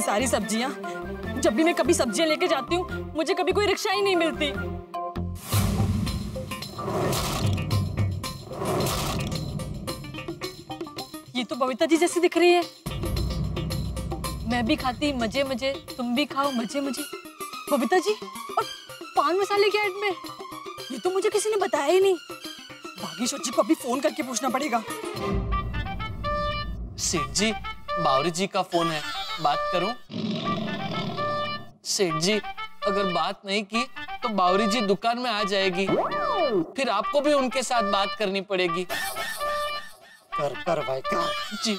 सारी सब्जियां। जब भी मैं कभी सब्जियां लेके जाती हूँ मुझे कभी कोई रिक्शा ही नहीं मिलती। ये तो बबीता जी जैसी दिख रही है। मैं भी खाती मजे मजे, तुम भी खाओ मजे मजे। बबीता जी और पान मसाले के ऐड में, ये तो मुझे किसी ने बताया ही नहीं। बागेश्वर जी को अभी फोन करके पूछना पड़ेगा। सेठ जी, बावरी जी का फोन है, बात करूं? सेठ जी, अगर बात नहीं की तो बावरी जी दुकान में आ जाएगी, फिर आपको भी उनके साथ बात करनी पड़ेगी। कर भाई कर। जी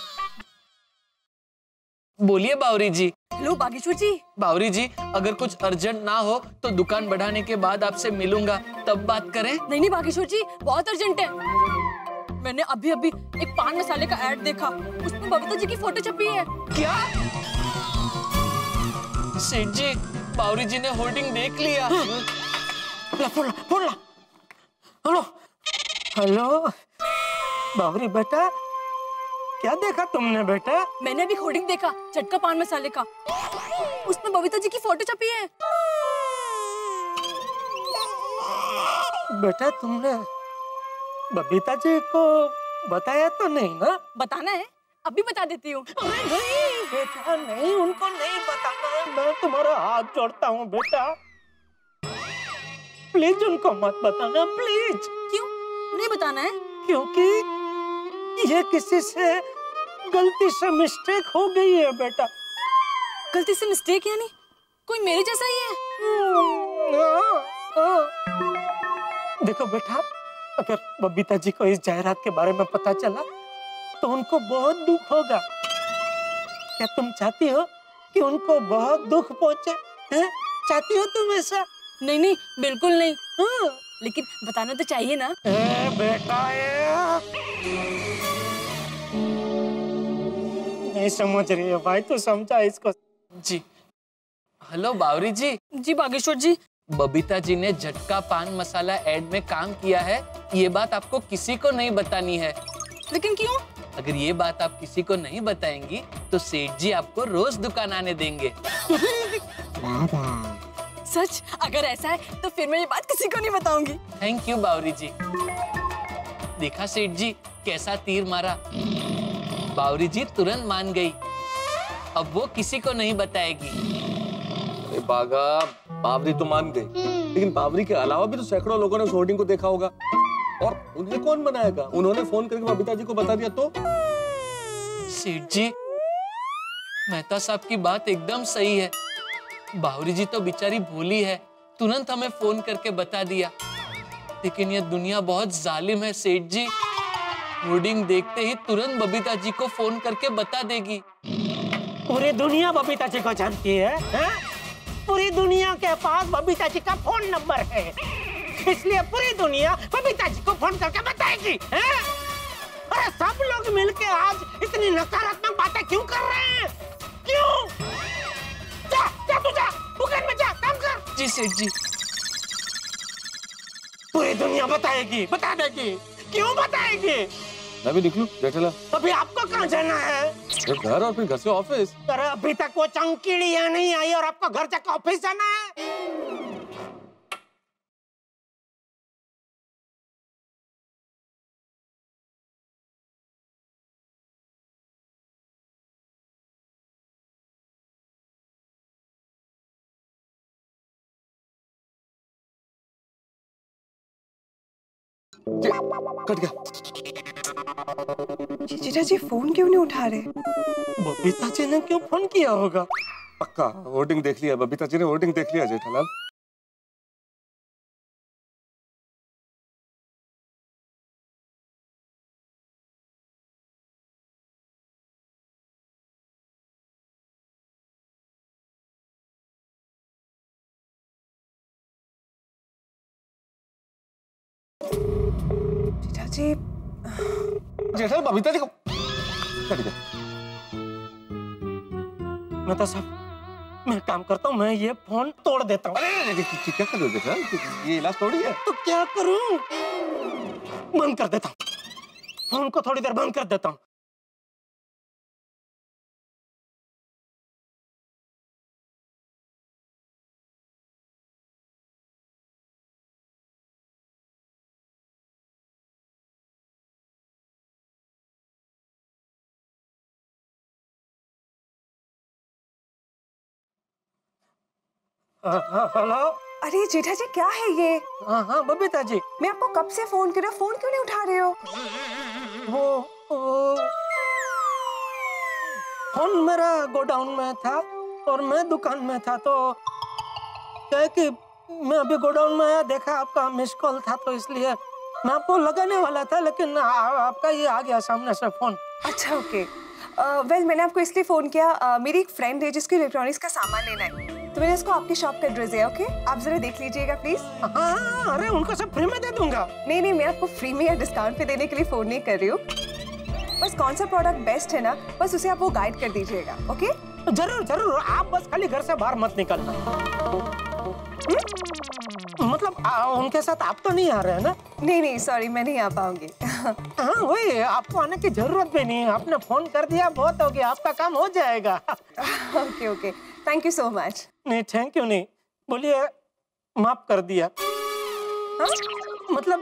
बोलिए बावरी जी। हेलो बागेश्वर जी। बावरी जी, अगर कुछ अर्जेंट ना हो तो दुकान बढ़ाने के बाद आपसे मिलूंगा, तब बात करें। नहीं बागेश्वर जी, बहुत अर्जेंट है। मैंने अभी अभी एक पान मसाले का ऐड देखा, उसमें बबीता जी की फोटो छपी है। क्या? सेठ जी, बावरी जी ने होर्डिंग देख लिया। फोन ला। हेलो बावरी बेटा, क्या देखा तुमने बेटा? मैंने अभी होर्डिंग देखा झटका पान मसाले का, उसमें बबीता जी की फोटो छपी है। बेटा तुमने बबीता जी को बताया तो नहीं ना? बताना है, अभी बता देती हूँ। नहीं बेटा नहीं, उनको नहीं बताना है। मैं तुम्हारा हाथ जोड़ता हूँ बेटा, प्लीज उनको मत बताना, प्लीज। क्यों नहीं बताना है? क्योंकि ये किसी से गलती से मिस्टेक हो गई है बेटा। गलती से मिस्टेक यानी कोई मेरे जैसा ही है? देखो बेटा, अगर बबीता जी को इस जायरात के बारे में पता चला तो उनको बहुत दुख होगा। क्या तुम चाहती हो कि उनको बहुत दुख पहुंचे? हैं? चाहती हो तुम ऐसा? नहीं बिल्कुल नहीं। लेकिन बताना तो चाहिए ना। बेटा नहीं समझ रही है भाई, तो समझा इसको। जी हेलो बावरी जी। जी बागेश्वर जी। बबीता जी ने झटका पान मसाला ऐड में काम किया है, ये बात आपको किसी को नहीं बतानी है। लेकिन क्यों? अगर ये बात आप किसी को नहीं बताएंगी तो सेठ जी आपको रोज दुकान आने देंगे। सच? अगर ऐसा है तो फिर मैं ये बात किसी को नहीं बताऊंगी। थैंक यू बावरी जी। देखा सेठ जी कैसा तीर मारा? बावरी जी तुरंत मान गई, अब वो किसी को नहीं बताएगी। अरे बागा, बावरी तो मान गई, लेकिन बावरी के अलावा भी तो सैकड़ों लोगों ने उस होर्डिंग को देखा होगा, और उन्हें कौन बनाएगा? उन्होंने फोन करके बबीता जी को बता दिया तो? सेठ जी, मेहता साहब की बात एकदम सही है। बावरी जी तो बेचारी भोली है, तुरंत हमें फोन करके बता दिया। लेकिन ये दुनिया बहुत जालिम है सेठ जी, होर्डिंग देखते ही तुरंत बबीता जी को फोन करके बता देगी। पूरी दुनिया बबीता जी को जानती है, हैं? पूरी दुनिया के पास बबीता जी का फोन नंबर है, इसलिए पूरी दुनिया बबीता जी को फोन करके बताएगी, हैं? अरे सब लोग मिलके आज इतनी नकारात्मक बातें क्यों कर रहे हैं? क्यों? जा दुकान में जा, काम कर। जी सेठ जी। पूरी दुनिया बताएगी, बता देगी। क्यों बताएगी? मैं भी निकलूं जेठला? अभी आपको कहाँ जाना है? घर, और फिर घर से ऑफिस। अरे अभी तक वो चंकीड़ियाँ नहीं आई और आपको घर जाकर ऑफिस जाना है? कट गया। जीजा जी फोन क्यों नहीं उठा रहे? बबीता जी ने क्यों फोन किया होगा? पक्का होर्डिंग देख लिया, बबीता जी ने होर्डिंग देख लिया जेठालाल। जीजा जी जेठालाल बबीता जी को कट गया। मेहता साहब, मैं काम करता हूँ, मैं ये फोन तोड़ देता हूँ। अरे क्या कर रहे हो जेठालाल? ये इलाज थोड़ी है। तो क्या करूँ? बंद कर देता हूँ फोन को, थोड़ी देर बंद कर देता हूँ। हेलो। अरे जेठा जी क्या है ये? हाँ बबीता जी। मैं आपको कब से फोन कर रहा हूँ, फोन क्यों नहीं उठा रहे हो? वो फोन मेरा गोडाउन में था और मैं दुकान में था, तो क्या है कि मैं अभी गोडाउन में आया, देखा आपका मिस कॉल था, तो इसलिए मैं आपको लगाने वाला था, लेकिन आपका ये आ गया सामने से फोन। अच्छा ओके। वेल मैंने आपको इसलिए फोन किया, मेरी एक फ्रेंड है जिसको इलेक्ट्रॉनिक्स का सामान लेना है, तो मैंने उसको आपकी शॉप का एड्रेस दिया। ओके आप जरा देख लीजिएगा प्लीज। हाँ, अरे उनको सब फ्री में दे दूंगा। नहीं मैं आपको फ्री में या डिस्काउंट पे देने के लिए फोन नहीं कर रही हूँ, बस कौन सा प्रोडक्ट बेस्ट है ना, बस उसे आप वो गाइड कर दीजिएगा। ओके जरूर, आप बस खाली घर से बाहर मत निकलना। मतलब उनके साथ आप तो नहीं आ रहे हैं ना? नहीं सॉरी मैं नहीं आ पाऊंगी। हाँ वही, आपको आने की जरूरत भी नहीं है, आपने फोन कर दिया बहुत हो गया, आपका काम हो जाएगा। Okay thank you so much. नहीं थैंक यू नहीं, बोलिए माफ कर दिया। हाँ? मतलब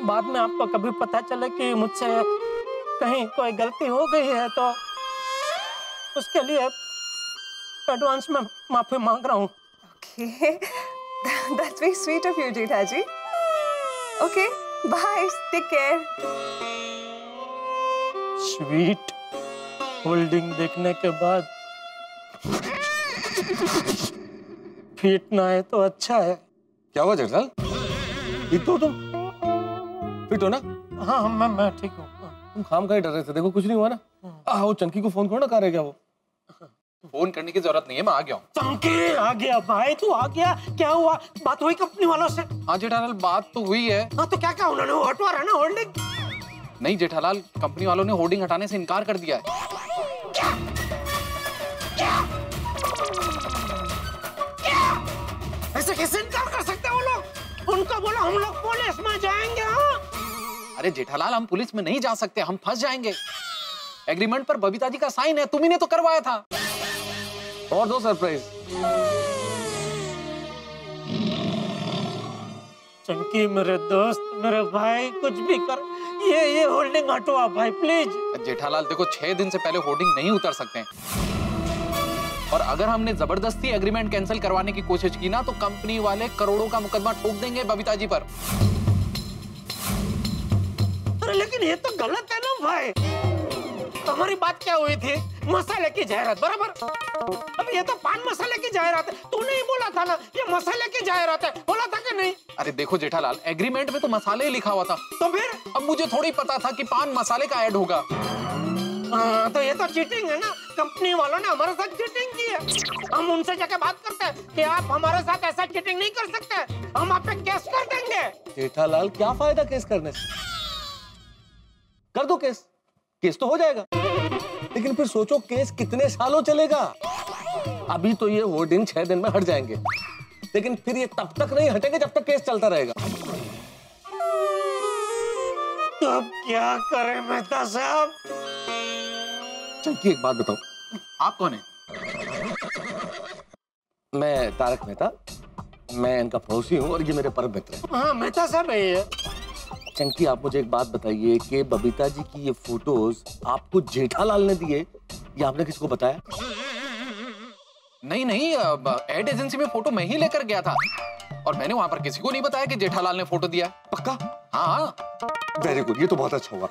बाद में आपको कभी पता चले कि मुझसे कहीं कोई गलती हो गई है, तो उसके लिए एडवांस में माफी मांग रहा हूँ। Okay that's very sweet of you Jetha ji. Okay bye, take care. Sweet holding देखने के बाद फिट ना है तो अच्छा है। क्या हुआ जेठालाल? ठीक तो तुम फिट हो ना? हाँ मैं ठीक हूँ। तुम खाम खा डर रहे थे, देखो कुछ नहीं हुआ ना। वो चंकी को फोन करो ना, कहाँ रह गया वो? फोन करने की जरूरत नहीं है, मैं आ गया हूँ। चंकी आ गया भाई, तू आ गया, क्या हुआ? बात हुई कंपनी वालों से? हाँ जेठालाल बात तो हुई है। हाँ तो क्या उन्होंने वो हटवा रहा ना होल्डिंग? नहीं जेठालाल, कंपनी वालों ने होर्डिंग हटाने से इनकार कर दिया है। ऐसे कैसे इनकार कर सकते हैं वो लोग? उनको बोलो हम लोग पुलिस में जाएंगे। हाँ अरे जेठालाल हम पुलिस में नहीं जा सकते, हम फंस जाएंगे। एग्रीमेंट पर बबीता जी का साइन है, तुम्ही ने तो करवाया था। और दो सरप्राइज। चंकी मेरे दोस्त, मेरे भाई, कुछ भी कर, ये होल्डिंग हटवा भाई प्लीज। जेठालाल देखो 6 दिन से पहले होर्डिंग नहीं उतर सकते हैं, और अगर हमने जबरदस्ती एग्रीमेंट कैंसिल करवाने की कोशिश की ना, तो कंपनी वाले करोड़ों का मुकदमा ठोक देंगे बबीता जी पर। अरे लेकिन ये तो गलत है ना भाई। हमारी बात क्या हुई थी? मसाले की जायरात, बराबर? अब ये तो पान मसाले की जायरात है, तूने ही बोला था ना ये मसाले की जायरात है, बोला था कि नहीं? अरे देखो जेठालाल, एग्रीमेंट में तो मसाले ही लिखा हुआ था, तो फिर? अब मुझे थोड़ी पता था कि पान मसाले का ऐड होगा। तो ये तो चीटिंग है ना, कंपनी वालों ने हमारे साथ चीटिंग की है। हम उनसे जाके बात करते हैं कि आप हमारे साथ ऐसा चीटिंग नहीं कर सकते, हम आप पे केस कर देंगे। जेठालाल क्या फायदा केस करने से? कर दो केस, केस तो हो जाएगा, लेकिन फिर सोचो केस कितने सालों चलेगा। अभी तो ये होर्डिंग 6 दिन में हट जाएंगे, लेकिन फिर ये तब तक नहीं हटेंगे जब तक केस चलता रहेगा। तो अब क्या करें मेहता साहब? चंकी एक बात बताओ, आप कौन है? मैं तारक मेहता, मैं इनका पड़ोसी हूँ और ये मेरे परम मित्र हैं। हाँ मेहता साहब है ये। चंकी आप मुझे एक बात बताइए कि बबीता जी की ये फोटोज आपको जेठालाल ने दिए या आपने किसको बताया? नहीं, एड एजेंसी में फोटो मैं ही लेकर गया था, और मैंने वहां पर किसी को नहीं बताया कि जेठालाल ने फोटो दिया। पक्का? हाँ। वेरी गुड, ये तो बहुत अच्छा हुआ।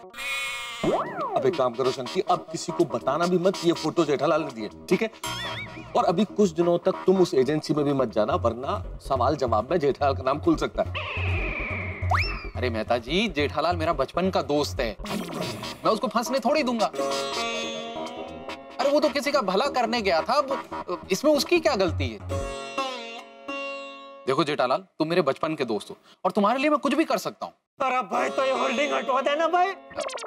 अब एक काम करो चंकी, अब किसी को बताना भी मत ये फोटो जेठालाल ने दिए, ठीक है? और अभी कुछ दिनों तक तुम उस एजेंसी में भी मत जाना, वरना सवाल जवाब में जेठालाल का नाम खुल सकता है। अरे मेहता जी, जेठालाल मेरा बचपन का दोस्त है, मैं उसको फंसने थोड़ी दूंगा। अरे वो तो किसी का भला करने गया था, इसमें उसकी क्या गलती है? देखो जेठालाल, तुम मेरे बचपन के दोस्त हो और तुम्हारे लिए मैं कुछ भी कर सकता हूँ। अरे भाई तो ये होल्डिंग हटवा देना भाई।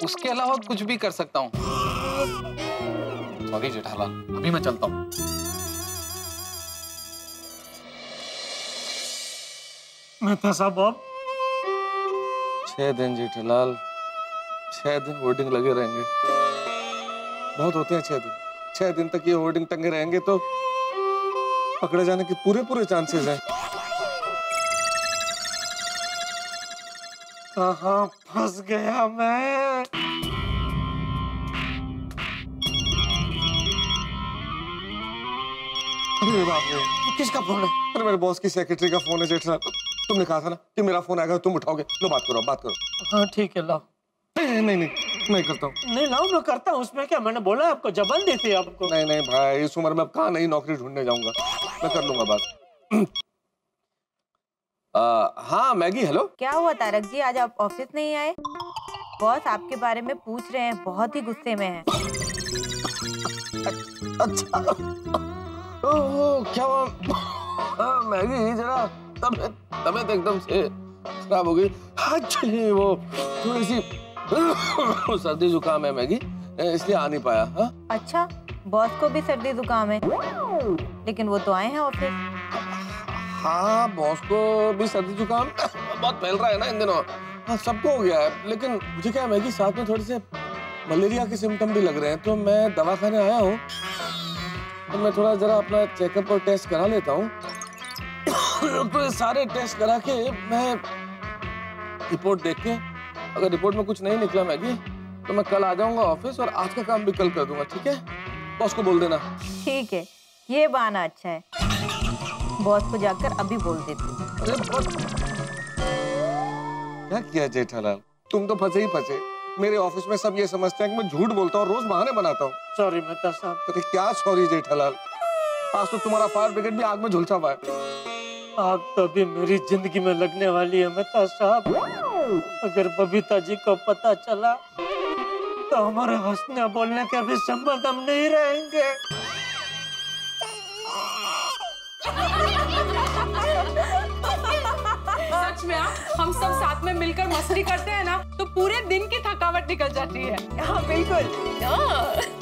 उसके अलावा कुछ भी कर सकता हूँ। सॉरी जेठालाल, अभी मैं चलता हूँ। मेहता साहब अब 6 दिन जेठालाल, 6 दिन होर्डिंग लगे रहेंगे, बहुत होते हैं 6 दिन। 6 दिन तक ये होर्डिंग टंगे रहेंगे तो पकड़े जाने के पूरे चांसेस हैं। कहाँ फंस गया मैं? अरे अरे बाप रे, किसका फोन है? अरे मेरे बॉस की सेक्रेटरी का फोन है जेठा। तुमने कहा था ना कि मेरा फोन आएगा तुम उठाओगे। लो बात करो, बात करो। हाँ ठीक है, लाओ। नहीं मैं करता हूँ। नहीं लाओ, मैं करता हूँ। उसमें क्या, मैंने बोला आपको, जबान देती है आपको। नहीं भाई, इस उम्र में अब कहाँ नई नौकरी ढूंढने जाऊंगा, मैं कर लूंगा बात। हाँ मैगी, हेलो। क्या हुआ तारक जी, आज आप ऑफिस नहीं आए? बॉस आपके बारे में पूछ रहे हैं, बहुत ही गुस्से में हैं। अच्छा, क्या हुआ? मैगी जरा तबीयत एकदम से खराब हो गई। अच्छा, वो थोड़ी सी सर्दी जुकाम है मैगी, इसलिए आ नहीं पाया। हाँ? अच्छा, बॉस को भी सर्दी जुकाम है, लेकिन वो तो आए हैं ऑफिस। हाँ, बॉस को भी सर्दी जुकाम बहुत फैल रहा है ना इन दिनों। हाँ, सबको हो गया है, लेकिन मुझे क्या है मैगी, साथ में थोड़े से मलेरिया के सिम्टम भी लग रहे हैं, तो मैं दवाखाने आया हूँ, तो मैं थोड़ा जरा अपना चेकअप और टेस्ट करा लेता हूँ। तो सारे टेस्ट करा के मैं रिपोर्ट देख के, अगर रिपोर्ट में कुछ नहीं निकला मैगी, तो मैं कल आ जाऊंगा ऑफिस और आज का काम भी कल कर दूंगा। ठीक है, बॉस को बोल देना। ठीक है, ये बहाना अच्छा है, बॉस को जाकर अभी बोल देती हूँ। अरे क्या किया जेठालाल, तुम तो फंसे ही फंसे। मेरे ऑफिस में सब ये समझते हैं कि मैं झूठ बोलता हूँ, रोज बहाने बनाता हूँ। सॉरी मेहता साहब। अरे क्या सॉरी जेठालाल, आज तो तुम्हारा फायर ब्रिगेड भी आग में झुलसा हुआ है। आग तो अभी मेरी जिंदगी में लगने वाली है मेहता साहब। अगर बबीता जी को पता चला तो हमारे हंसने बोलने के भी संबंध हम नहीं रहेंगे। सच में हम सब साथ में मिलकर मस्ती करते हैं ना, तो पूरे दिन की थकावट निकल जाती है। हाँ बिल्कुल।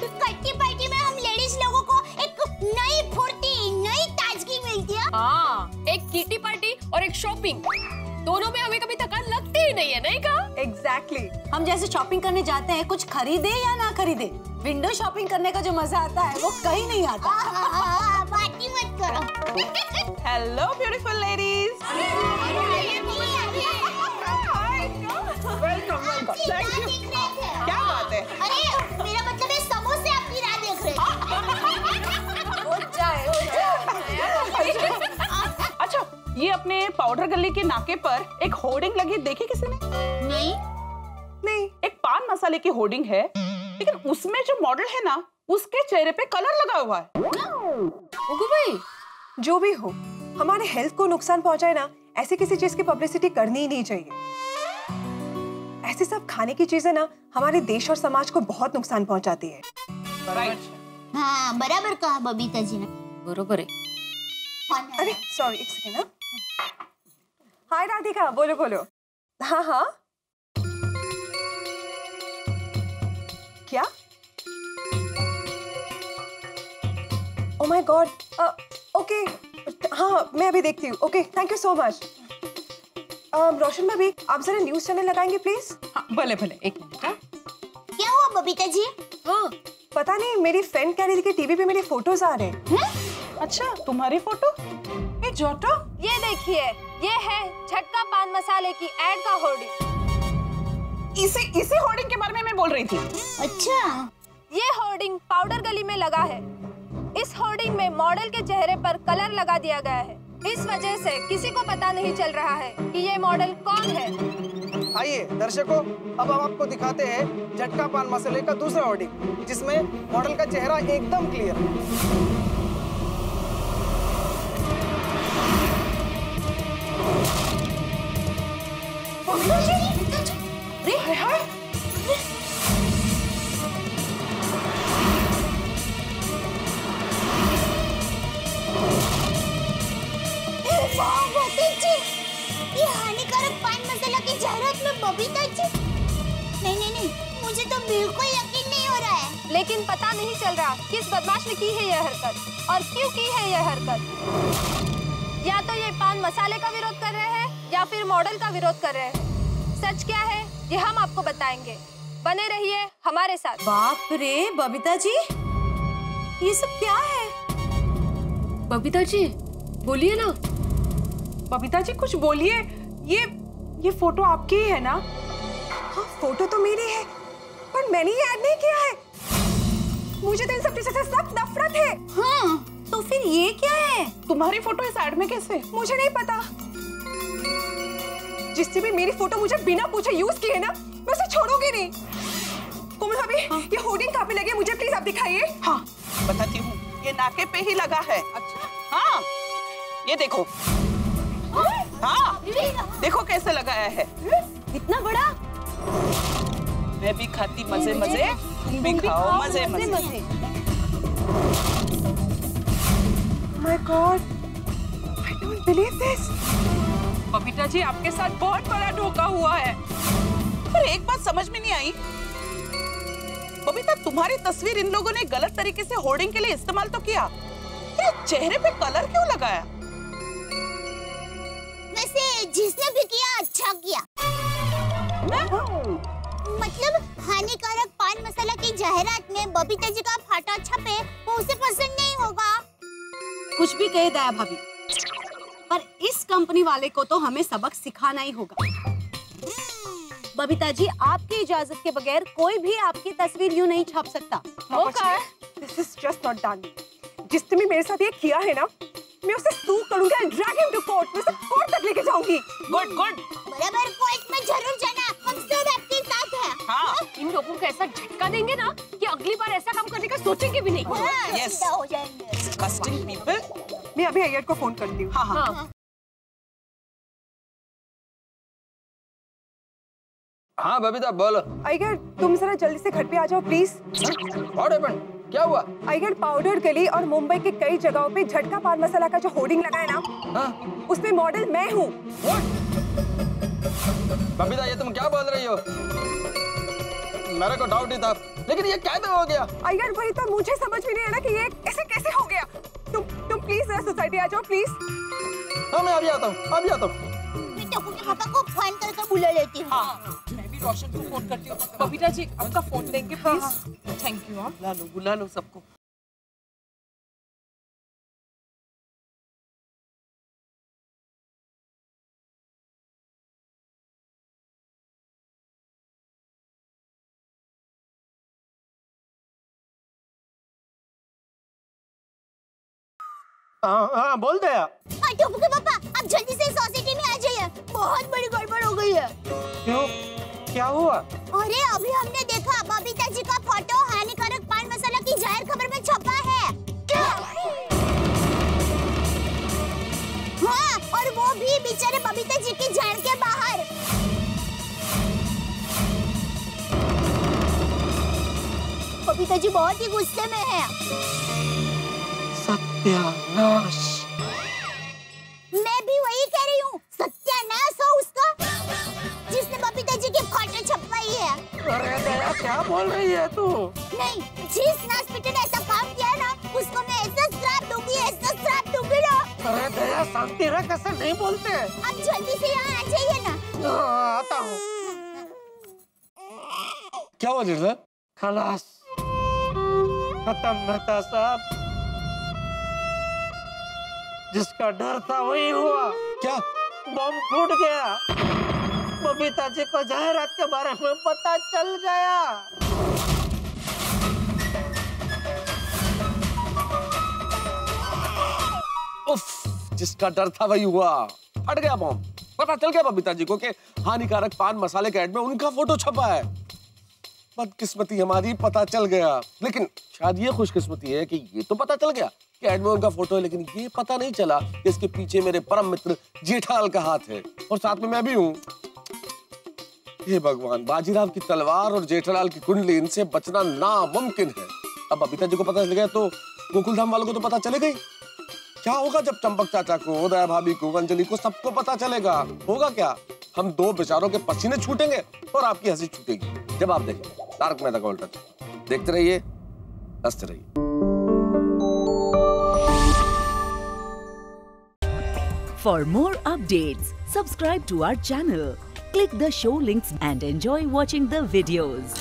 किट्टी पार्टी में हम लेडीज लोगों को एक नई फुर्ती, नई ताजगी मिलती है। हाँ, एक किटी पार्टी और एक शॉपिंग, दोनों में हमें कभी थकान लगती ही नहीं है, नहीं कहा? एग्जैक्टली। हम जैसे शॉपिंग करने जाते हैं, कुछ खरीदे या ना खरीदे, विंडो शॉपिंग करने का जो मजा आता है वो कहीं नहीं आता। बात ही मत करो। Hello beautiful ladies. Welcome welcome. Thank you. क्या बात है? अरे मेरा मतलब है समोसे आपकी राह देख रहे थे। हो जाए। अच्छा, ये अपने पाउडर गली के नाके पर एक होर्डिंग लगी देखी किसी ने? नहीं। एक पान मसाले की होर्डिंग है, लेकिन उसमें जो मॉडल है ना, उसके चेहरे पे कलर लगा हुआ है। उगु भाई, जो भी हो, हमारे हेल्थ को नुकसान पहुंचाए ना, ऐसी किसी चीज की पब्लिसिटी करनी ही नहीं चाहिए। ऐसी सब खाने की चीजें ना हमारे देश और समाज को बहुत नुकसान पहुंचाती है। हाँ, बराबर कहा बबीता जी ने। बरोबर है। अरे सॉरी, एक सेकेंड। ना हाय राधिका, बोलो बोलो। हाँ हाँ, क्या? ओह माय गॉड, ओके, हाँ मैं अभी देखती हूँ। Okay, thank you so much. Roshan भाभी, आप जरा न्यूज चैनल लगाएंगे प्लीज? हाँ, भले भले, एक मिनट। हाँ? क्या हुआ बबीता जी? हाँ, पता नहीं, मेरी फ्रेंड कह रही थी कि टीवी पे मेरे फोटोज आ रहे हैं। अच्छा, तुम्हारी फोटो? ए जोटो, ये देखिए, ये है झटका पान मसाले की एड का होर्डिंग। इसी होर्डिंग के बारे में मैं बोल रही थी। अच्छा, ये होर्डिंग पाउडर गली में लगा है। इस होर्डिंग में मॉडल के चेहरे पर कलर लगा दिया गया है। इस वजह से किसी को पता नहीं चल रहा है कि ये मॉडल कौन है। आइए दर्शकों, अब हम आपको दिखाते हैं झटका पान मसाले का दूसरा होर्डिंग, जिसमें मॉडल का चेहरा एकदम क्लियर है। ये हानिकारक पान मसाला की जाहिरात में बबीता जी? नहीं, मुझे तो बिल्कुल यकीन नहीं हो रहा है। लेकिन पता नहीं चल रहा किस बदमाश ने की है यह हरकत और क्यों की है यह हरकत। या तो ये पान मसाले का विरोध कर रहे हैं या फिर मॉडल का विरोध कर रहे हैं। सच क्या है ये हम आपको बताएंगे, बने रहिए हमारे साथ। बाप रे बबीता जी, ये सब क्या है? बबीता जी बोलिए ना। बबीता जी कुछ बोलिए। ये फोटो आपकी ही है ना? हाँ, फोटो तो मेरी है, पर मैंने ये ऐड नहीं किया है। मुझे तो इन सब चीजों से सख्त नफरत है। हाँ, तो फिर ये क्या है? तुम्हारी फोटो इस एड में कैसे? मुझे नहीं पता। जिससे भी मेरी फोटो मुझे बिना पूछे यूज की है ना, मैं उसे छोड़ूंगी नहीं। कोमल भाभी, ये होर्डिंग कहाँ पे लगी है? मुझे प्लीज आप दिखाइए। हाँ बताती हूँ, ये नाके पे ही लगा है। अच्छा हाँ, ये देखो। हाँ देखो कैसे लगाया है। इतना बड़ा? मैं भी खाती मजे मजे, तुम भी खाओ मजे मजे। My God, I don't believe this. Babita ji, आपके साथ बहुत बड़ा धोखा हुआ है। पर एक बात समझ में नहीं आई, बबीता तुम्हारी तस्वीर इन लोगों ने गलत तरीके से होर्डिंग के लिए इस्तेमाल तो किया, ये चेहरे पे कलर क्यों लगाया? वैसे जिसने भी किया अच्छा किया। मतलब हानिकारक पान मसाला की जाहिरात में बबीता जी का फाटा छपे, वो उसे पसंद नहीं होगा। कुछ भी कहे दया भाभी, पर इस कंपनी वाले को तो हमें सबक सिखाना ही होगा। बबीता जी, आपकी इजाजत के बगैर कोई भी आपकी तस्वीर यूं नहीं छाप सकता। This is just not done. जिसने भी मेरे साथ ये किया है ना, मैं उसे सू करूंगी, I'll drag him to court. मैं उसे कोर्ट तक लेके जाऊंगी। Good good. बराबर कोर्ट में जरूर जाना, हम सब आपके साथ हैं। हाँ। इन लोगों को ऐसा झटका देंगे ना कि अगली बार ऐसा काम करने का सोचेंगे भी नहीं। Yes. हो जाएंगे। Disgusting people. मैं अभी अय्यर को फोन करती हूँ। हाँ। हाँ बबीता बोलो। अय्यर, तुम जरा जल्दी से घर पे आ जाओ प्लीज। What happened? क्या हुआ? अय्यर, पाउडर गली और मुंबई के कई जगहों पे झटका पान मसाला का जो होर्डिंग लगा है ना, हाँ? उसमें मॉडल मैं हूँ। बबीता, ये तुम क्या बोल रही हो? मेरे को डाउट ही था, लेकिन ये कैसे हो गया? अय्यर, वही तो मुझे समझ में नहीं है ना कि ये ऐसे कैसे हो गया। तुम प्लीज जरा सोसाइटी आ जाओ प्लीज। हाँ मैं अभी आता हूँ, अभी आता हूँ। मैं टप्पू के पापा को फोन करके बुला लेती हूँ। मैं भी रोशन को फोन करती हूँ। बबीता जी, आपका फोन देंगे प्लीज। Thank you. बुला लो सबको। हाँ बोल दे। टप्पू के पापा, आप जल्दी से सोसाइटी में आ जाइए, बहुत बड़ी गड़बड़ हो गई है। क्यों? क्या हुआ? अरे अभी हमने देखा बबीता जी का फोटो हानिकारक पान मसाला की जाहिर खबर में छपा है। क्या? हाँ, और वो भी बेचारे बबीता जी की जान के बाहर। बबीता जी बहुत ही गुस्से में है। सत्यानाश। मैं भी वही कह रही हूँ, सत्यानाश हो उसका, जिसने बबीता जी की फोटो छपवाई है। अरे दया, क्या बोल रही है तू? नहीं, जिस नास्पिटन ने ऐसा काम किया ना, उसको मैं ऐसा श्राप दूंगी ना। अरे दया, शांति रख, ऐसा नहीं बोलते। आप जल्दी से यहाँ आ जाइए ना। आता हूँ। क्या हुआ जीजा? खलास, खत्म मेहता साहब। जिसका डर था वही हुआ। क्या? बम फूट गया। बबीता जी को जाहिरात के बारे में पता चल गया। उफ, जिसका डर था वही हुआ। फट गया बम। पता चल गया बबीता जी को कि हानिकारक पान मसाले के ऐड में उनका फोटो छपा है। बदकिस्मती हमारी, पता चल गया। लेकिन शायद ये खुशकिस्मती है कि ये तो पता चल गया कि ऐड में उनका फोटो है, लेकिन ये पता नहीं चला कि इसके पीछे मेरे परम मित्र जेठालाल का हाथ है और साथ में मैं भी हूँ। हे भगवान, बाजीराव की तलवार और जेठालाल की कुंडली, इनसे बचना नामुमकिन है। अब बबीता जी को पता चल गया तो गोकुलधाम वालों को तो पता चलेगा ही। क्या होगा जब चंपक चाचा को, दया भाभी को, अंजलि को, सबको पता चलेगा? होगा क्या? हम दो बेचारों के पसीने छूटेंगे और आपकी हंसी छूटेगी जब आप देखें तारक मेहता का उल्टा चश्मा। देखते रहिए, हंसते रहिए। For more updates, subscribe to our channel, click the show links and enjoy watching the videos.